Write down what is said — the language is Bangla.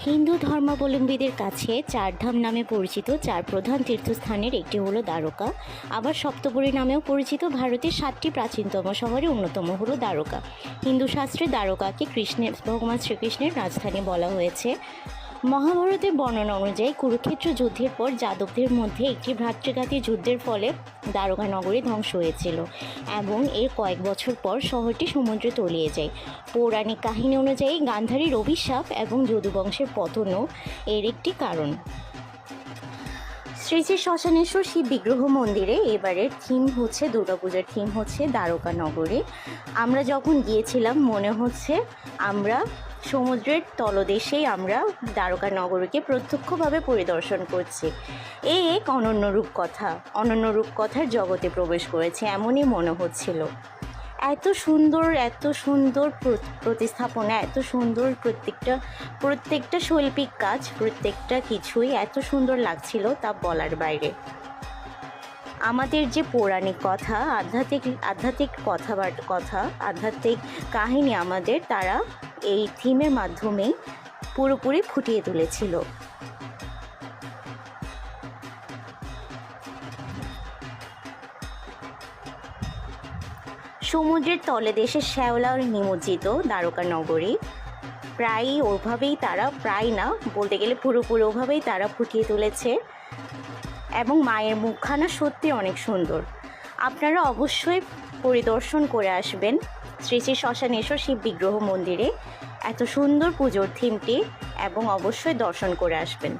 হিন্দু ধর্মাবলম্বীদের কাছে চারধাম নামে পরিচিত চার প্রধান তীর্থস্থানের একটি হলো দ্বারকা। আবার সপ্তপুরী নামেও পরিচিত ভারতের 7টি প্রাচীনতম শহরে অন্যতম হলো দ্বারকা। হিন্দু শাস্ত্রে দ্বারকাকে ভগবান শ্রীকৃষ্ণের রাজধানী বলা হয়েছে। মহাভারতের বর্ণনা অনুযায়ী কুরুক্ষেত্র যুদ্ধের পর যাদবদের মধ্যে একটি ভ্রাতৃঘাতী যুদ্ধের ফলে দ্বারকা নগরী ধ্বংস হয়েছিল এবং এর কয়েক বছর পর শহরটি সমুদ্রে তলিয়ে যায়। পৌরাণিক কাহিনী অনুযায়ী গান্ধারীর অভিশাপ এবং যদুবংশের পতনও এর একটি কারণ। শ্রী শ্রী শ্মশানেশ্বর শিব বিগ্রহ মন্দিরে এবারের থিম হচ্ছে, দুর্গাপূজার থিম হচ্ছে দ্বারকা নগরী। আমরা যখন গিয়েছিলাম মনে হচ্ছে আমরা সমুদ্রের তলদেশেই আমরা দ্বারকা নগরীকে প্রত্যক্ষভাবে পরিদর্শন করছি। এই এক অনন্য রূপকথার জগতে প্রবেশ করেছে এমনই মনে হচ্ছিল। এত সুন্দর প্রতিস্থাপনা, এত সুন্দর প্রত্যেকটা শৈল্পিক কাজ, প্রত্যেকটা কিছুই এত সুন্দর লাগছিল তা বলার বাইরে। আমাদের যে পৌরাণিক কথা, আধ্যাত্মিক আধ্যাত্মিক কাহিনী আমাদের তারা এই থিমের মাধ্যমেই পুরোপুরি ফুটিয়ে তুলেছিল। সমুদ্রের তলদেশে শ্যাওলা নিমজ্জিত দ্বারকা নগরী প্রায় না বলতে গেলে পুরোপুরি ওভাবেই তারা ফুটিয়ে তুলেছে এবং মায়ের মুখখানা সত্যি অনেক সুন্দর। আপনারা অবশ্যই পরিদর্শন করে আসবেন শ্রী শ্রী শ্মশানেশ্বর শিব বিগ্রহ মন্দিরে এত সুন্দর পুজোর থিমটি এবং অবশ্যই দর্শন করে আসবেন।